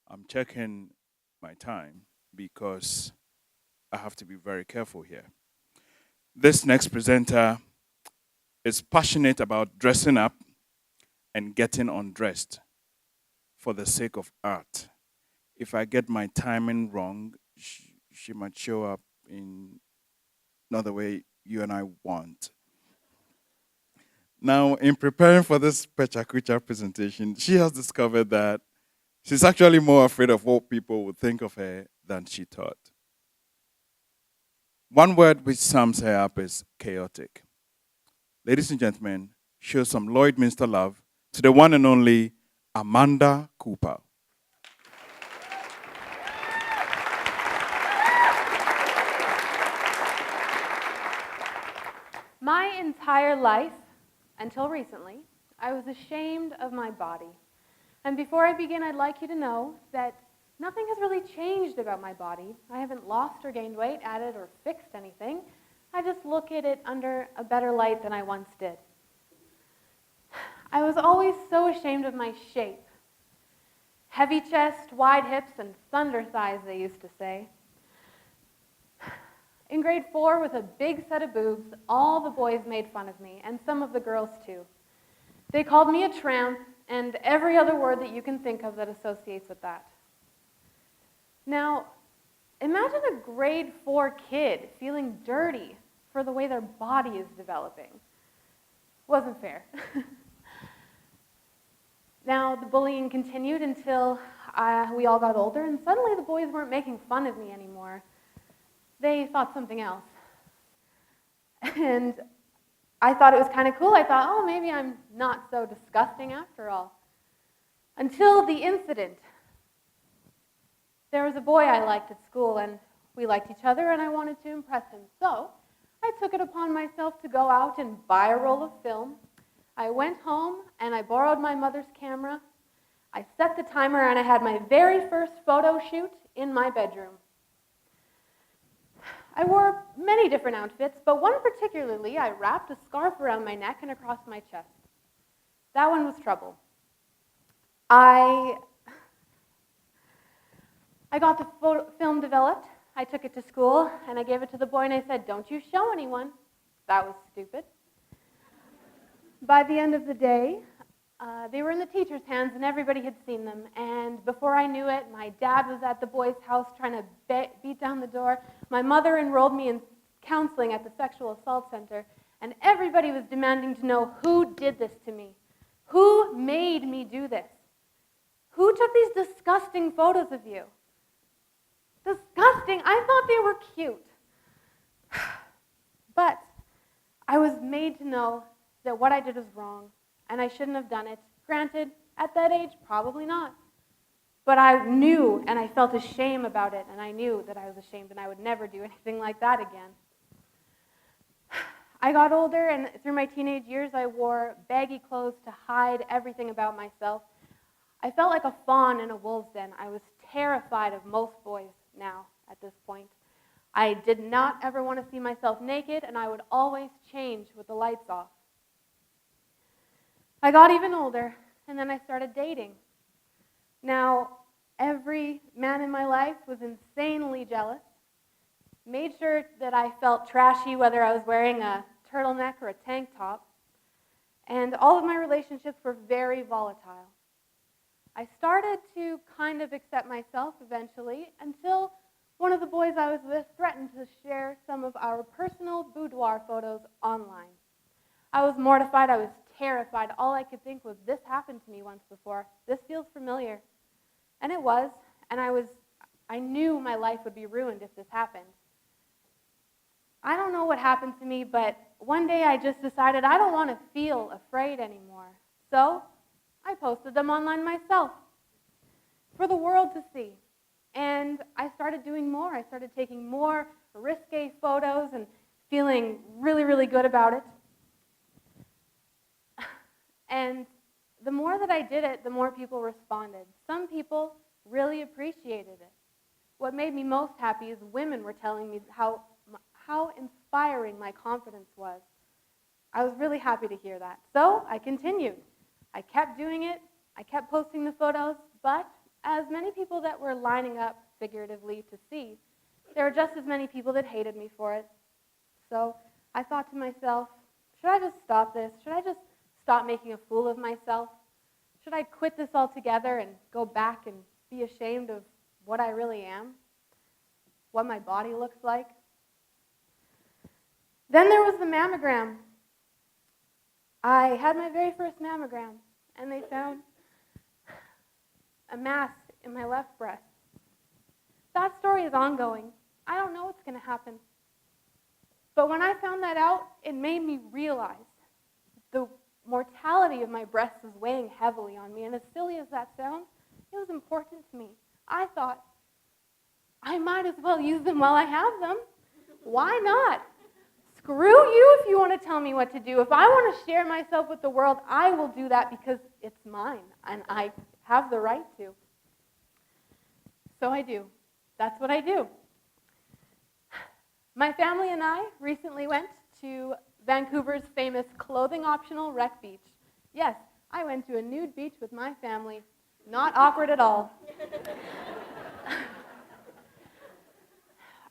I'm checking my time because I have to be very careful here. This next presenter is passionate about dressing up and getting undressed for the sake of art. If I get my timing wrong, she might show up in not the way you and I want. Now, in preparing for this Pecha Kucha presentation, she has discovered that she's actually more afraid of what people would think of her than she thought. One word which sums her up is chaotic. Ladies and gentlemen, show some Lloydminster love to the one and only Amanda Cooper. My entire life, until recently, I was ashamed of my body. And before I begin, I'd like you to know that nothing has really changed about my body. I haven't lost or gained weight, added or fixed anything. I just look at it under a better light than I once did. I was always so ashamed of my shape. Heavy chest, wide hips, and thunder thighs, they used to say. In grade 4, with a big set of boobs, all the boys made fun of me, and some of the girls too. They called me a tramp, and every other word that you can think of that associates with that. Now, imagine a grade 4 kid feeling dirty for the way their body is developing. Wasn't fair. Now, the bullying continued until we all got older, and suddenly the boys weren't making fun of me anymore. They thought something else. And I thought it was kind of cool. I thought, oh, maybe I'm not so disgusting after all. Until the incident. There was a boy I liked at school, and we liked each other, and I wanted to impress him. So I took it upon myself to go out and buy a roll of film. I went home, and I borrowed my mother's camera. I set the timer, and I had my very first photo shoot in my bedroom. I wore many different outfits, but one particularly, I wrapped a scarf around my neck and across my chest. That one was trouble. I got the film developed. I took it to school, and I gave it to the boy, and I said, "Don't you show anyone." That was stupid. By the end of the day, they were in the teacher's hands, and everybody had seen them. And before I knew it, my dad was at the boy's house trying to beat down the door. My mother enrolled me in counseling at the sexual assault center, and everybody was demanding to know who did this to me. Who made me do this? Who took these disgusting photos of you? Disgusting. I thought they were cute. But I was made to know that what I did was wrong, and I shouldn't have done it. Granted, at that age, probably not. But I knew, and I felt ashamed about it, and I knew that I was ashamed, and I would never do anything like that again. I got older, and through my teenage years, I wore baggy clothes to hide everything about myself. I felt like a fawn in a wolf's den. I was terrified of most boys now, at this point. I did not ever want to see myself naked, and I would always change with the lights off. I got even older, and then I started dating. Now, every man in my life was insanely jealous, made sure that I felt trashy whether I was wearing a turtleneck or a tank top, and all of my relationships were very volatile. I started to kind of accept myself eventually until one of the boys I was with threatened to share some of our personal boudoir photos online. I was mortified. I was terrified. All I could think was, this happened to me once before. This feels familiar. And it was, and I knew my life would be ruined if this happened. I don't know what happened to me, but one day I just decided I don't want to feel afraid anymore. So I posted them online myself for the world to see. And I started doing more. I started taking more risque photos and feeling really, really good about it. And the more that I did it, the more people responded. Some people really appreciated it. What made me most happy is women were telling me how inspiring my confidence was. I was really happy to hear that. So I continued. I kept doing it. I kept posting the photos, but as many people that were lining up figuratively to see, there were just as many people that hated me for it. So I thought to myself, should I just stop this? Should I just stop making a fool of myself? Should I quit this altogether and go back and be ashamed of what I really am? What my body looks like? Then there was the mammogram. I had my very first mammogram, and they found a mass in my left breast. That story is ongoing. I don't know what's going to happen. But when I found that out, it made me realize the mortality of my breasts was weighing heavily on me. And as silly as that sounds, it was important to me. I thought, I might as well use them while I have them. Why not? Screw you if you want to tell me what to do. If I want to share myself with the world, I will do that because it's mine, and I have the right to. So I do. That's what I do. My family and I recently went to Vancouver's famous clothing-optional Wreck Beach. Yes, I went to a nude beach with my family. Not awkward at all.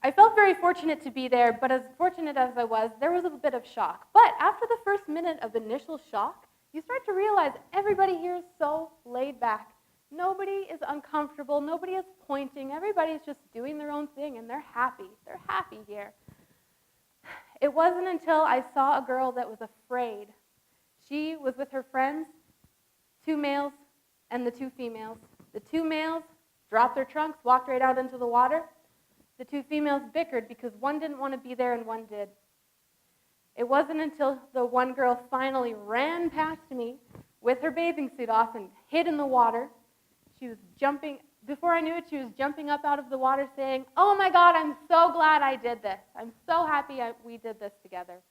I felt very fortunate to be there, but as fortunate as I was, there was a bit of shock. But after the first minute of initial shock, you start to realize everybody here is so laid back. Nobody is uncomfortable. Nobody is pointing. Everybody's just doing their own thing, and they're happy. They're happy here. It wasn't until I saw a girl that was afraid. She was with her friends, 2 males and the 2 females. The 2 males dropped their trunks, walked right out into the water. The 2 females bickered because one didn't want to be there and one did. It wasn't until the one girl finally ran past me with her bathing suit off and hid in the water. She was jumping. Before I knew it, she was jumping up out of the water saying, "Oh my God, I'm so glad I did this. I'm so happy we did this together."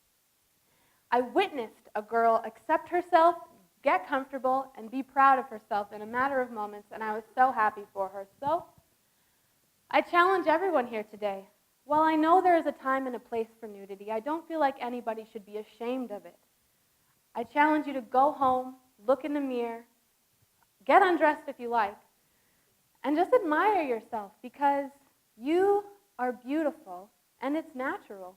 I witnessed a girl accept herself, get comfortable, and be proud of herself in a matter of moments, and I was so happy for her. So I challenge everyone here today. While I know there is a time and a place for nudity, I don't feel like anybody should be ashamed of it. I challenge you to go home, look in the mirror, get undressed if you like, and just admire yourself because you are beautiful and it's natural.